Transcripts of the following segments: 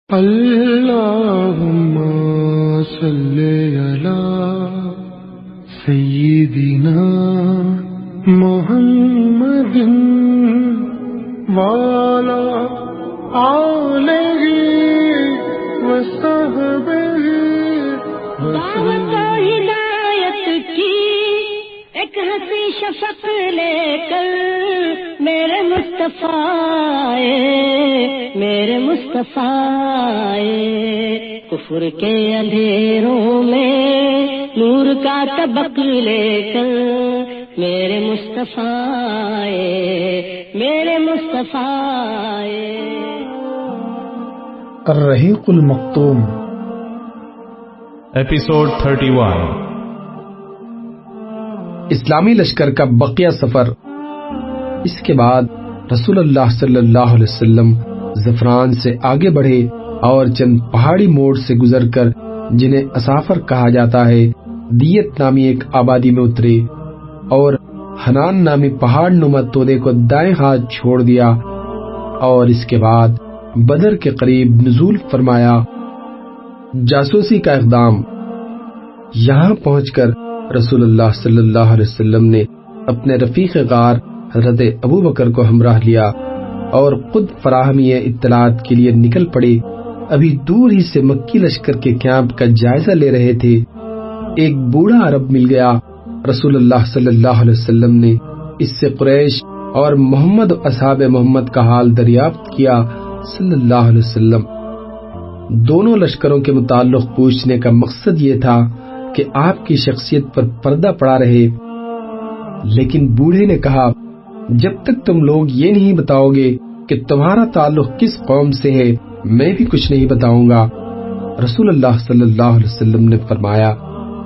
اللهم صل على سيدنا محمد وعلى آله وصحبه دعوت ہدایت کی ایک ہنسی شفق لے کر میرے مصطفیٰ کفر کے اندھیروں میں نور کا طبق لے کر میرے مصطفیٰ الرحیق المختوم ایپیسوڈ 31 اسلامی لشکر کا بقیہ سفر۔ اس کے بعد رسول اللہ صلی اللہ علیہ وسلم زعفران سے آگے بڑھے اور چند پہاڑی موڑ سے گزر کر جنہیں اسافر کہا جاتا ہے دیت نامی ایک آبادی میں اترے اور حنان نامی پہاڑ نما تودے کو دائیں ہاتھ چھوڑ دیا اور اس کے بعد بدر کے قریب نزول فرمایا۔ جاسوسی کا اقدام۔ یہاں پہنچ کر رسول اللہ صلی اللہ علیہ وسلم نے اپنے رفیق غار حضرت ابو بکر کو ہمراہ لیا اور خود فراہمی اطلاعات کے لیے نکل پڑے۔ ابھی دور ہی سے مکی لشکر کے کیمپ کا جائزہ لے رہے تھے، ایک بوڑھا عرب مل گیا۔ رسول اللہ صلی اللہ علیہ وسلم نے اس سے قریش اور محمد و اصحاب محمد کا حال دریافت کیا صلی اللہ علیہ وسلم۔ دونوں لشکروں کے متعلق پوچھنے کا مقصد یہ تھا کہ آپ کی شخصیت پر پردہ پڑا رہے، لیکن بوڑھے نے کہا جب تک تم لوگ یہ نہیں بتاؤ گے کہ تمہارا تعلق کس قوم سے ہے میں بھی کچھ نہیں بتاؤں گا۔ رسول اللہ صلی اللہ علیہ وسلم نے فرمایا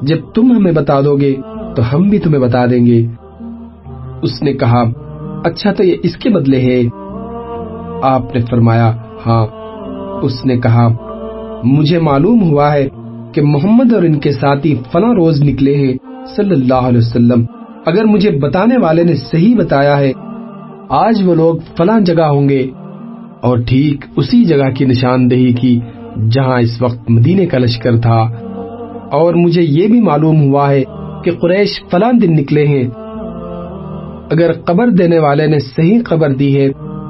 جب تم ہمیں بتا دو گے تو ہم بھی تمہیں بتا دیں گے۔ اس نے کہا اچھا تو یہ اس کے بدلے ہے؟ آپ نے فرمایا ہاں۔ اس نے کہا مجھے معلوم ہوا ہے کہ محمد اور ان کے ساتھی فلاں روز نکلے ہیں صلی اللہ علیہ وسلم۔ اگر مجھے بتانے والے نے صحیح بتایا ہے آج وہ لوگ فلاں جگہ ہوں گے، اور ٹھیک اسی جگہ کی نشاندہی کی جہاں اس وقت مدینے کا لشکر تھا۔ اور مجھے یہ بھی معلوم ہوا ہے کہ قریش فلاں دن نکلے ہیں۔ اگر خبر دینے والے نے صحیح خبر دی ہے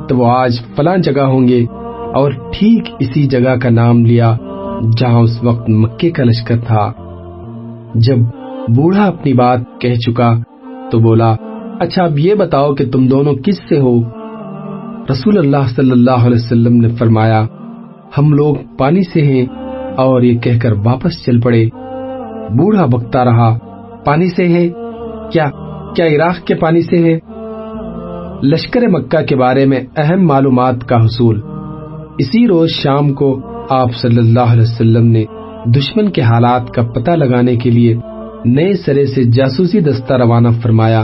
تو وہ آج فلاں جگہ ہوں گے، اور ٹھیک اسی جگہ کا نام لیا جہاں اس وقت مکے کا لشکر تھا۔ جب بوڑھا اپنی بات کہہ چکا تو بولا اچھا اب یہ بتاؤ کہ تم دونوں کس سے ہو؟ رسول اللہ صلی اللہ علیہ وسلم نے فرمایا ہم لوگ پانی سے ہیں، اور یہ کہہ کر واپس چل پڑے۔ بوڑھا بکتا رہا پانی سے ہے؟ کیا عراق کے پانی سے ہے؟ لشکر مکہ کے بارے میں اہم معلومات کا حصول۔ اسی روز شام کو آپ صلی اللہ علیہ وسلم نے دشمن کے حالات کا پتہ لگانے کے لیے نئے سرے سے جاسوسی دستہ روانہ فرمایا۔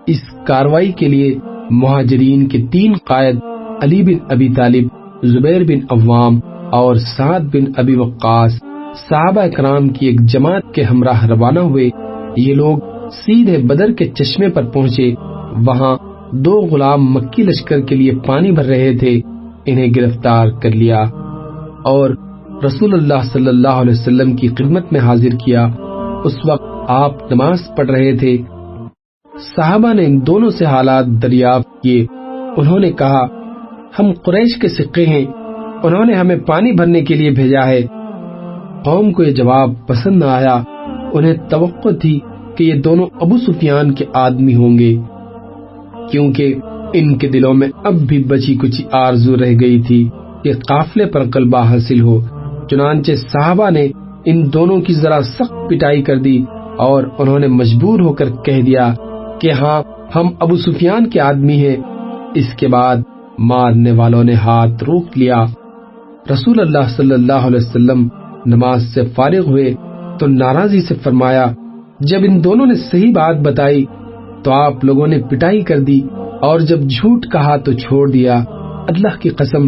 اس کارروائی کے لیے مہاجرین کے 3 قائد علی بن ابی طالب، زبیر بن عوام اور سعد بن ابی وقاص صحابہ اکرام کی ایک جماعت کے ہمراہ روانہ ہوئے۔ یہ لوگ سیدھے بدر کے چشمے پر پہنچے۔ وہاں 2 غلام مکی لشکر کے لیے پانی بھر رہے تھے، انہیں گرفتار کر لیا اور رسول اللہ صلی اللہ علیہ وسلم کی خدمت میں حاضر کیا۔ اس وقت آپ نماز پڑھ رہے تھے۔ صحابہ نے ان دونوں سے حالات دریافت کیے۔ انہوں نے کہا ہم قریش کے سکے ہیں، انہوں نے ہمیں پانی بھرنے کے لیے بھیجا ہے۔ قوم کو یہ جواب پسند نہ آیا۔ انہیں توقع تھی کہ یہ دونوں ابو سفیان کے آدمی ہوں گے، کیونکہ ان کے دلوں میں اب بھی بچی کچھ آرزو رہ گئی تھی کہ قافلے پر غلبہ حاصل ہو۔ چنانچہ صحابہ نے ان دونوں کی ذرا سخت پٹائی کر دی اور انہوں نے مجبور ہو کر کہہ دیا کہ ہاں ہم ابو سفیان کے آدمی ہیں۔ اس کے بعد مارنے والوں نے ہاتھ روک لیا۔ رسول اللہ صلی اللہ علیہ وسلم نماز سے فارغ ہوئے تو ناراضی سے فرمایا جب ان دونوں نے صحیح بات بتائی تو آپ لوگوں نے پٹائی کر دی، اور جب جھوٹ کہا تو چھوڑ دیا۔ اللہ کی قسم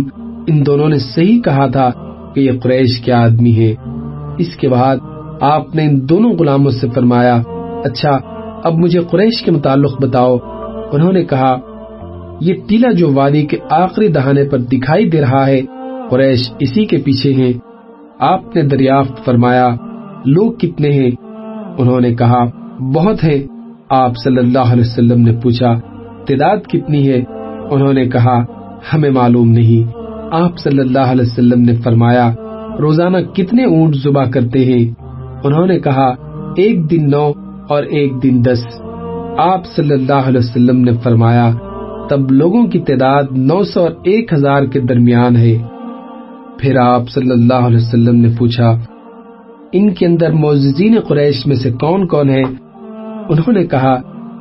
ان دونوں نے صحیح کہا تھا کہ یہ قریش کے آدمی ہیں۔ اس کے بعد آپ نے ان دونوں غلاموں سے فرمایا اچھا اب مجھے قریش کے متعلق بتاؤ۔ انہوں نے کہا یہ ٹیلا جو وادی کے آخری دہانے پر دکھائی دے رہا ہے قریش اسی کے پیچھے ہیں۔ آپ نے دریافت فرمایا لوگ کتنے ہیں؟ انہوں نے کہا بہت ہیں۔ آپ صلی اللہ علیہ وسلم نے پوچھا تعداد کتنی ہے؟ انہوں نے کہا ہمیں معلوم نہیں۔ آپ صلی اللہ علیہ وسلم نے فرمایا روزانہ کتنے اونٹ ذبح کرتے ہیں؟ انہوں نے کہا ایک دن 9 اور ایک دن 10۔ آپ صلی اللہ علیہ وسلم نے فرمایا تب لوگوں کی تعداد 900 اور 1000 کے درمیان ہے۔ پھر آپ صلی اللہ علیہ وسلم نے پوچھا ان کے اندر معززین قریش میں سے کون کون ہے؟ انہوں نے کہا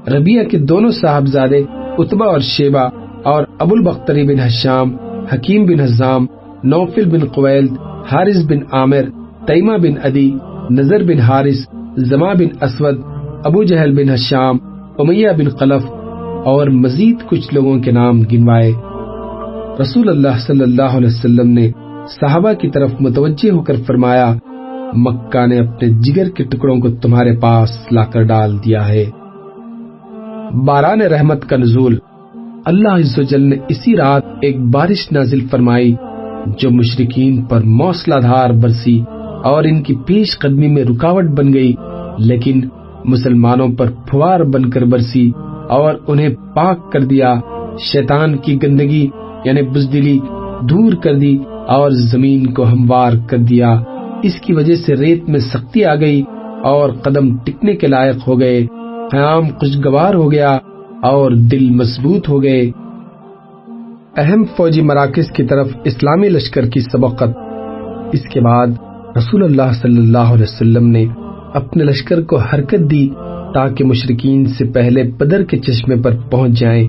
ربیعہ کے دونوں صاحبزادے عتبہ اور شیبہ اور ابو البختری بن ہشام، حکیم بن حزام، نوفل بن قویلد، حارث بن عامر، تیمہ بن عدی، نظر بن حارث، زما بن اسود، ابو جہل بن ہشام، امیہ بن خلف اور مزید کچھ لوگوں کے نام گنوائے۔ رسول اللہ صلی اللہ علیہ وسلم نے صحابہ کی طرف متوجہ ہو کر فرمایا مکہ نے اپنے جگر کے ٹکڑوں کو تمہارے پاس لا کر ڈال دیا ہے۔ باران رحمت کا نزول۔ اللہ عز و جل نے اسی رات ایک بارش نازل فرمائی جو مشرکین پر موسلا دھار برسی اور ان کی پیش قدمی میں رکاوٹ بن گئی، لیکن مسلمانوں پر پھوار بن کر برسی اور انہیں پاک کر دیا۔ شیطان کی گندگی یعنی بزدلی دور کر دی اور زمین کو ہموار کر دیا۔ اس کی وجہ سے ریت میں سختی آ گئی اور قدم ٹکنے کے لائق ہو گئے، قیام خوشگوار ہو گیا اور دل مضبوط ہو گئے۔ اہم فوجی مراکز کی طرف اسلامی لشکر کی سبقت۔ اس کے بعد رسول اللہ صلی اللہ علیہ وسلم نے اپنے لشکر کو حرکت دی تاکہ مشرکین سے پہلے بدر کے چشمے پر پہنچ جائیں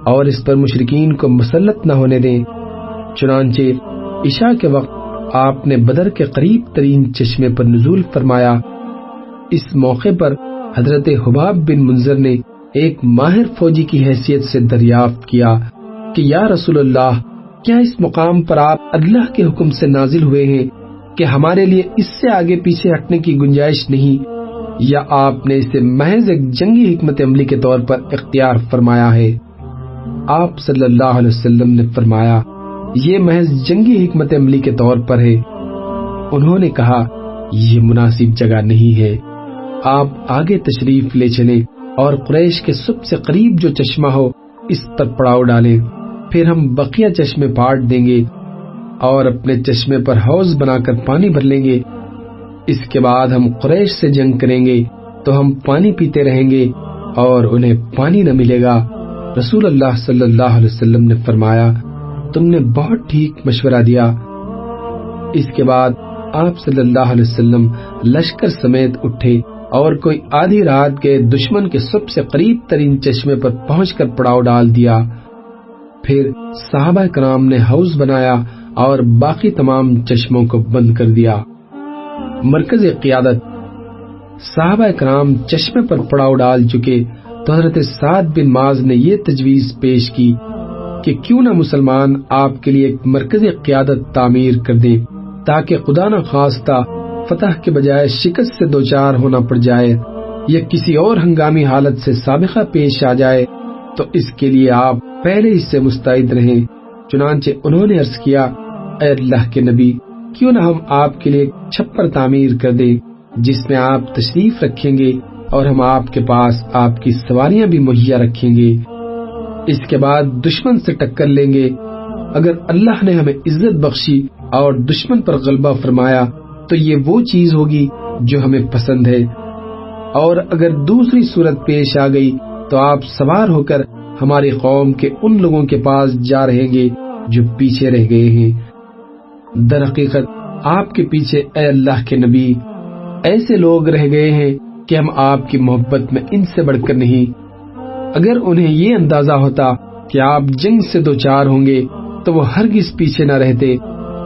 اور اس پر مشرکین کو مسلط نہ ہونے دیں۔ چنانچہ عشاء کے وقت آپ نے بدر کے قریب ترین چشمے پر نزول فرمایا۔ اس موقع پر حضرت حباب بن منذر نے ایک ماہر فوجی کی حیثیت سے دریافت کیا کہ یا رسول اللہ، کیا اس مقام پر آپ اللہ کے حکم سے نازل ہوئے ہیں کہ ہمارے لیے اس سے آگے پیچھے ہٹنے کی گنجائش نہیں، یا آپ نے اسے محض ایک جنگی حکمت عملی کے طور پر اختیار فرمایا ہے؟ آپ صلی اللہ علیہ وسلم نے فرمایا یہ محض جنگی حکمت عملی کے طور پر ہے۔ انہوں نے کہا یہ مناسب جگہ نہیں ہے، آپ آگے تشریف لے چلیں اور قریش کے سب سے قریب جو چشمہ ہو اس پر پڑاؤ ڈالیں، پھر ہم بقیہ چشمے پاٹ دیں گے اور اپنے چشمے پر حوض بنا کر پانی بھر لیں گے۔ اس کے بعد ہم قریش سے جنگ کریں گے تو ہم پانی پیتے رہیں گے اور انہیں پانی نہ ملے گا۔ رسول اللہ صلی اللہ علیہ وسلم نے فرمایا تم نے بہت ٹھیک مشورہ دیا۔ اس کے بعد آپ صلی اللہ علیہ وسلم لشکر سمیت اٹھے اور کوئی آدھی رات کے دشمن کے سب سے قریب ترین چشمے پر پہنچ کر پڑاؤ ڈال دیا۔ پھر صحابہ کرام نے حوض بنایا اور باقی تمام چشموں کو بند کر دیا۔ مرکز قیادت۔ صحابہ کرام چشمے پر پڑاؤ ڈال چکے تو حضرت سعد بن معاذ نے یہ تجویز پیش کی کہ کیوں نہ مسلمان آپ کے لیے ایک مرکز قیادت تعمیر کر دیں تاکہ خدا نہ خواستہ فتح کے بجائے شکست سے دوچار ہونا پڑ جائے یا کسی اور ہنگامی حالت سے سابقہ پیش آ جائے تو اس کے لیے آپ پہلے ہی سے مستعد رہیں۔ چنانچہ انہوں نے عرض کیا اے اللہ کے نبی، کیوں نہ ہم آپ کے لیے ایک چھپر تعمیر کر دیں جس میں آپ تشریف رکھیں گے اور ہم آپ کے پاس آپ کی سواریاں بھی مہیا رکھیں گے۔ اس کے بعد دشمن سے ٹکر لیں گے۔ اگر اللہ نے ہمیں عزت بخشی اور دشمن پر غلبہ فرمایا تو یہ وہ چیز ہوگی جو ہمیں پسند ہے، اور اگر دوسری صورت پیش آ گئی تو آپ سوار ہو کر ہماری قوم کے ان لوگوں کے پاس جا رہیں گے جو پیچھے رہ گئے ہیں۔ در حقیقت آپ کے پیچھے اے اللہ کے نبی ایسے لوگ رہ گئے ہیں کہ ہم آپ کی محبت میں ان سے بڑھ کر نہیں۔ اگر انہیں یہ اندازہ ہوتا کہ آپ جنگ سے دوچار ہوں گے تو وہ ہرگز پیچھے نہ رہتے۔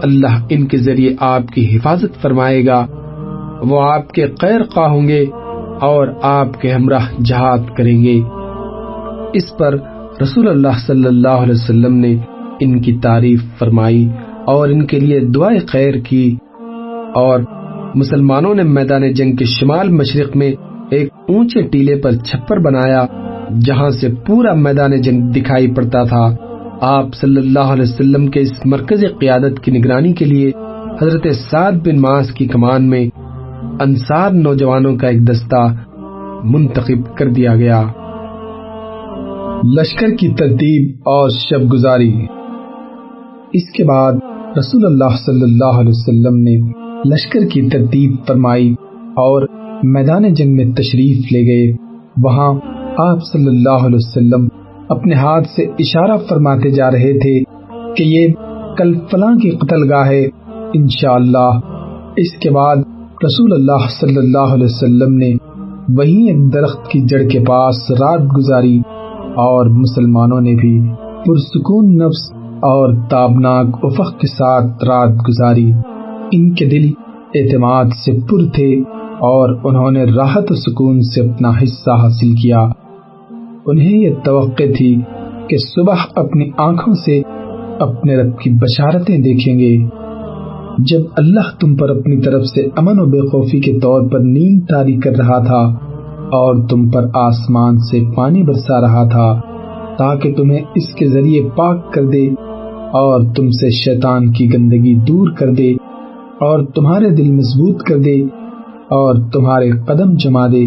اللہ ان کے ذریعے آپ کی حفاظت فرمائے گا، وہ آپ کے خیر خواہ ہوں گے اور آپ کے ہمراہ جہاد کریں گے۔ اس پر رسول اللہ صلی اللہ علیہ وسلم نے ان کی تعریف فرمائی اور ان کے لیے دعائے خیر کی، اور مسلمانوں نے میدان جنگ کے شمال مشرق میں ایک اونچے ٹیلے پر چھپر بنایا جہاں سے پورا میدان جنگ دکھائی پڑتا تھا، آپ صلی اللہ علیہ وسلم کے اس مرکز قیادت کی نگرانی کے لیے حضرت سعد بن معاذ کی کمان میں انصار نوجوانوں کا ایک دستہ منتخب کر دیا گیا۔ لشکر کی ترتیب اور شب گزاری۔ اس کے بعد رسول اللہ صلی اللہ علیہ وسلم نے لشکر کی ترتیب فرمائی اور میدان جنگ میں تشریف لے گئے۔ وہاں آپ صلی اللہ علیہ وسلم اپنے ہاتھ سے اشارہ فرماتے جا رہے تھے کہ یہ کل فلاں کی قتل گاہ ہے انشاءاللہ۔ اس کے بعد رسول اللہ صلی اللہ علیہ وسلم نے وہیں ایک درخت کی جڑ کے پاس رات گزاری اور مسلمانوں نے بھی پرسکون نفس اور تابناک افق کے ساتھ رات گزاری۔ ان کے دل اعتماد سے پر تھے اور انہوں نے راحت و سکون سے اپنا حصہ حاصل کیا۔ انہیں یہ توقع تھی کہ صبح اپنی آنکھوں سے اپنے رب کی بشارتیں دیکھیں گے۔ جب اللہ تم پر اپنی طرف سے امن و بے خوفی کے طور پر نیند طاری کر رہا تھا اور تم پر آسمان سے پانی برسا رہا تھا تاکہ تمہیں اس کے ذریعے پاک کر دے اور تم سے شیطان کی گندگی دور کر دے اور تمہارے دل مضبوط کر دے اور تمہارے قدم جما دے۔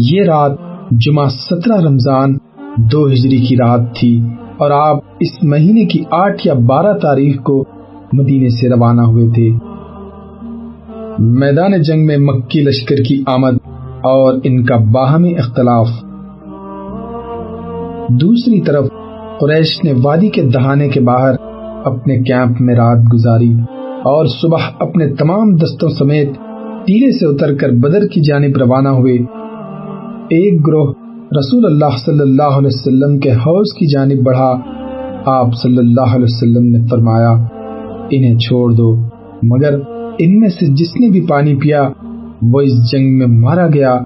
یہ رات جمعہ 17 رمضان 2 ہجری کی رات تھی اور آپ اس مہینے کی 8 یا 12 تاریخ کو مدینے سے روانہ ہوئے تھے۔ میدان جنگ میں مکی لشکر کی آمد اور ان کا باہمی اختلاف۔ دوسری طرف قریش نے وادی کے دہانے کے باہر اپنے کیمپ میں رات گزاری اور صبح اپنے تمام دستوں سمیت ٹیلے سے اتر کر بدر کی جانب روانہ ہوئے۔ ایک گروہ رسول اللہ صلی اللہ علیہ وسلم کے حوض کی جانب بڑھا۔ آپ صلی اللہ علیہ وسلم نے فرمایا انہیں چھوڑ دو، مگر ان میں سے جس نے بھی پانی پیا وہ اس جنگ میں مارا گیا،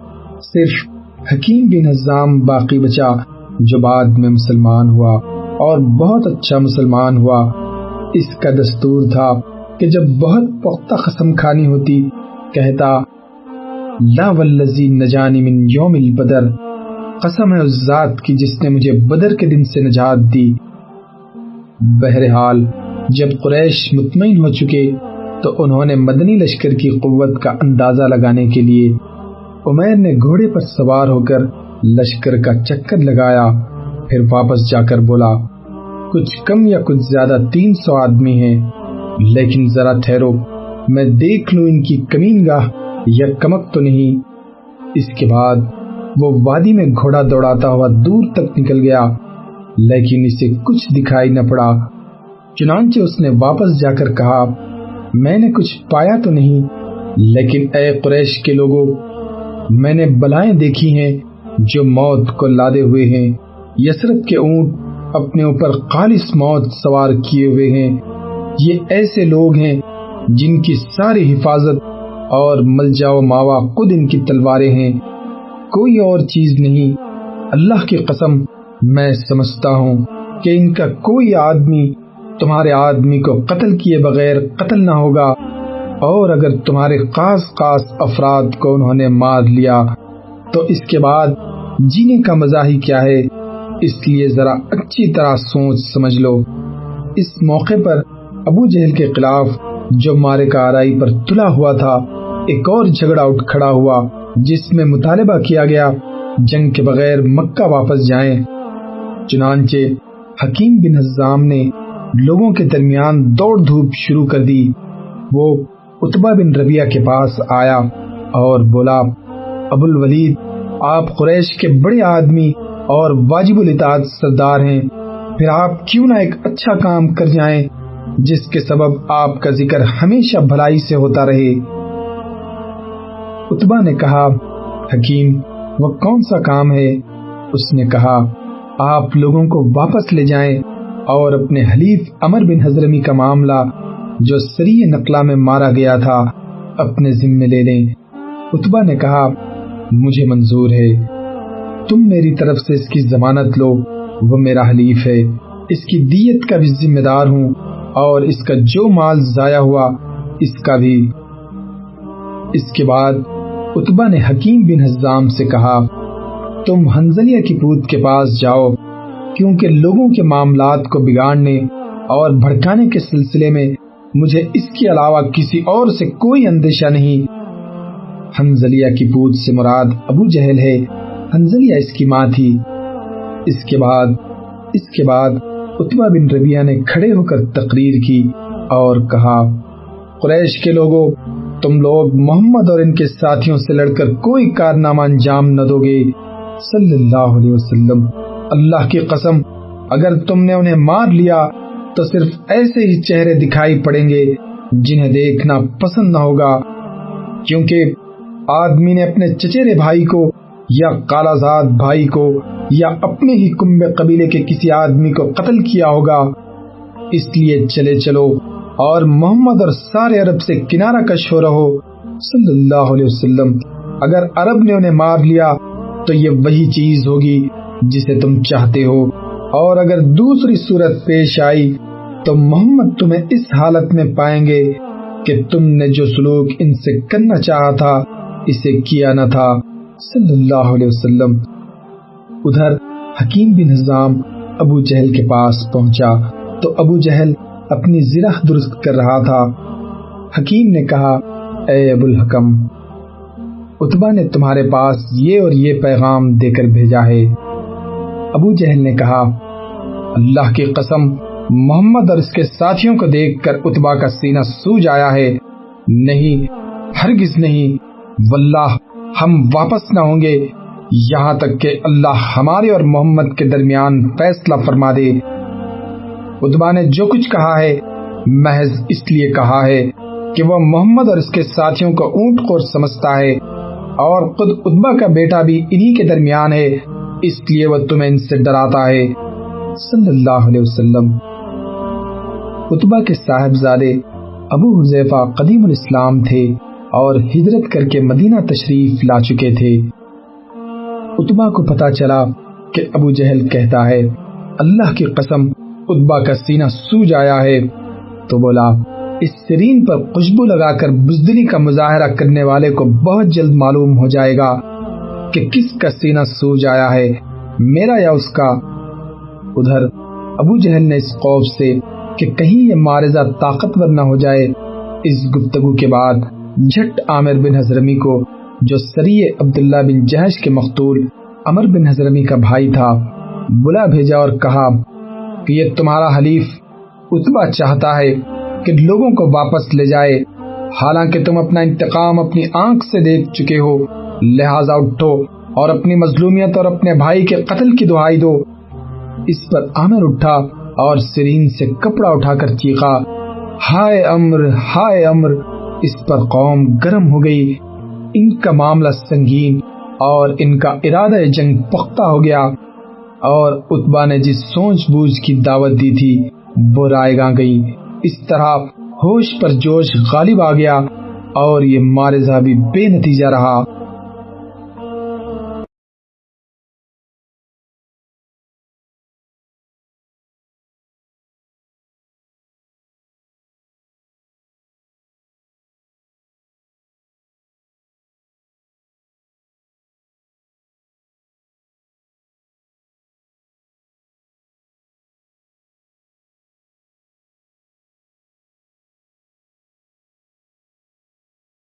صرف حکیم بن حزام باقی بچا جو بعد میں مسلمان ہوا اور بہت اچھا مسلمان ہوا۔ اس کا دستور تھا کہ جب بہت پختہ قسم کھانی ہوتی کہتا لا والذی نجانی من یوم البدر، قسم ہے اس ذات کی جس نے مجھے بدر کے دن سے نجات دی۔ بہرحال جب قریش مطمئن ہو چکے تو انہوں نے مدنی لشکر کی قوت کا اندازہ لگانے کے لیے عمیر نے گھوڑے پر سوار ہو کر لشکر کا چکر لگایا، پھر واپس جا کر بولا کچھ کم یا کچھ زیادہ 300 آدمی ہیں، لیکن ذرا ٹھہرو میں دیکھ لوں ان کی کمین گاہ یا کمک تو نہیں۔ اس کے بعد وہ وادی میں گھوڑا دوڑاتا ہوا دور تک نکل گیا، لیکن اسے کچھ دکھائی نہ پڑا۔ چنانچہ اس نے واپس جا کر کہا میں نے کچھ پایا تو نہیں، لیکن اے قریش کے لوگوں، میں نے بلائیں دیکھی ہیں جو موت کو لادے ہوئے ہیں۔ یثرب کے اونٹ اپنے اوپر خالص موت سوار کیے ہوئے ہیں۔ یہ ایسے لوگ ہیں جن کی ساری حفاظت اور ملجا و ماوا خود ان کی تلواریں ہیں، کوئی اور چیز نہیں۔ اللہ کی قسم میں سمجھتا ہوں کہ ان کا کوئی آدمی تمہارے آدمی کو قتل کیے بغیر قتل نہ ہوگا، اور اگر تمہارے خاص افراد کو انہوں نے مار لیا تو اس کے بعد جینے کا مزہ ہی کیا ہے۔ اس لیے ذرا اچھی طرح سوچ سمجھ لو۔ اس موقع پر ابو جہل کے خلاف جو مارکہ آرائی پر تلا ہوا تھا، ایک اور جھگڑا اٹھ کھڑا ہوا جس میں مطالبہ کیا گیا جنگ کے بغیر مکہ واپس جائیں۔ چنانچہ حکیم بن حزام نے لوگوں کے درمیان دوڑ دھوپ شروع کر دی۔ وہ عتبہ بن ربیعہ کے پاس آیا اور بولا ابو الولید، آپ قریش کے بڑے آدمی اور واجب الاطاعت سردار ہیں، پھر آپ کیوں نہ ایک اچھا کام کر جائیں جس کے سبب آپ کا ذکر ہمیشہ بھلائی سے ہوتا رہے۔ عتبہ نے کہا حکیم وہ کون سا کام ہے؟ اس نے کہا آپ لوگوں کو واپس لے جائیں اور اپنے حلیف عمر بن حضرمی کا معاملہ جو سری نقلہ میں مارا گیا تھا اپنے ذمے لے لیں۔ عتبہ نے کہا مجھے منظور ہے، تم میری طرف سے اس کی ضمانت لو، وہ میرا حلیف ہے، اس کی دیت کا بھی ذمہ دار ہوں اور اس کا جو مال ضائع ہوا اس کا بھی۔ اس کے بعد عتبہ نے حکیم بن حزام سے کہا تم حنظلیہ کی پوت کے پاس جاؤ کیونکہ لوگوں کے معاملات کو بگاڑنے اور بھڑکانے کے سلسلے میں مجھے اس کے علاوہ کسی اور سے کوئی اندیشہ نہیں۔ حنظلیہ کی پوت سے مراد ابو جہل ہے، حنظلیہ اس کی ماں تھی۔ اس کے بعد عتبہ بن ربیعہ نے کھڑے ہو کر تقریر کی اور کہا، قریش کے لوگوں، تم لوگ محمد اور ان کے ساتھیوں سے لڑ کر کوئی کارنامہ انجام نہ دو گے صلی اللہ علیہ وسلم۔ اللہ کی قسم، اگر تم نے انہیں مار لیا تو صرف ایسے ہی چہرے دکھائی پڑیں گے جنہیں دیکھنا پسند نہ ہوگا، کیونکہ آدمی نے اپنے چچیرے بھائی کو یا کالا زاد بھائی کو یا اپنے ہی کنبے قبیلے کے کسی آدمی کو قتل کیا ہوگا۔ اس لیے چلے چلو اور محمد اور سارے عرب سے کنارہ کش ہو رہو صلی اللہ علیہ وسلم۔ اگر عرب نے انہیں مار لیا تو یہ وہی چیز ہوگی جسے تم چاہتے ہو، اور اگر دوسری صورت پیش آئی تو محمد تمہیں اس حالت میں پائیں گے کہ تم نے جو سلوک ان سے کرنا چاہا تھا اسے کیا نہ تھا صلی اللہ علیہ وسلم۔ ادھر حکیم بن حزام ابو جہل کے پاس پہنچا تو ابو جہل اپنی زرہ درست کر رہا تھا۔ حکیم نے کہا، اے ابو الحکم، عتبہ نے تمہارے پاس یہ اور یہ پیغام دے کر بھیجا ہے۔ ابو جہل نے کہا، اللہ کی قسم، محمد اور اس کے ساتھیوں کو دیکھ کر عتبہ کا سینہ سوج آیا ہے۔ نہیں، ہرگز نہیں، واللہ ہم واپس نہ ہوں گے یہاں تک کہ اللہ ہمارے اور محمد کے درمیان فیصلہ فرما دے۔ عتبہ نے جو کچھ کہا ہے محض اس لیے کہا ہے کہ وہ محمد اور اس کے ساتھیوں کو اونٹ خور سمجھتا ہے، اور خود عتبہ کا بیٹا بھی انہی کے درمیان ہے، اس لیے وہ تمہیں ان سے ڈراتا ہے صلی اللہ علیہ وسلم۔ عتبہ کے صاحبزادے ابو حذیفہ قدیم الاسلام تھے اور ہجرت کر کے مدینہ تشریف لا چکے تھے۔ عتبہ کو پتا چلا کہ ابو جہل کہتا ہے، اللہ کی قسم عتبہ کا سینہ سوج آیا ہے، تو بولا، اس سرین پر خوشبو لگا کر بزدلی کا مظاہرہ کرنے والے کو بہت جلد معلوم ہو جائے گا کہ کس کا سینہ سوج آیا ہے، میرا یا اس کا۔ ادھر ابو جہل نے اس خوف سے کہ کہیں یہ معرضہ طاقتور نہ ہو جائے، اس گفتگو کے بعد جھٹ عامر بن حضرمی کو، جو سریع عبداللہ بن جہش کے مقتول عمر بن حضرمی کا بھائی تھا، بلا بھیجا اور کہا کہ یہ تمہارا حلیف عتبہ چاہتا ہے کہ لوگوں کو واپس لے جائے، حالانکہ تم اپنا انتقام اپنی آنکھ سے دیکھ چکے ہو، لہٰذا اٹھو اور اپنی مظلومیت اور اپنے بھائی کے قتل کی دہائی دو۔ اس پر عامر اٹھا اور سرین سے کپڑا اٹھا کر چیخا، ہائے عمر، ہائے عمر۔ اس پر قوم گرم ہو گئی، ان کا معاملہ سنگین اور ان کا ارادہ جنگ پختہ ہو گیا، اور عتبہ نے جس سوچ بوجھ کی دعوت دی تھی وہ رائے گاں گئی۔ اس طرح ہوش پر جوش غالب آ گیا اور یہ معرضہ بھی بے نتیجہ رہا۔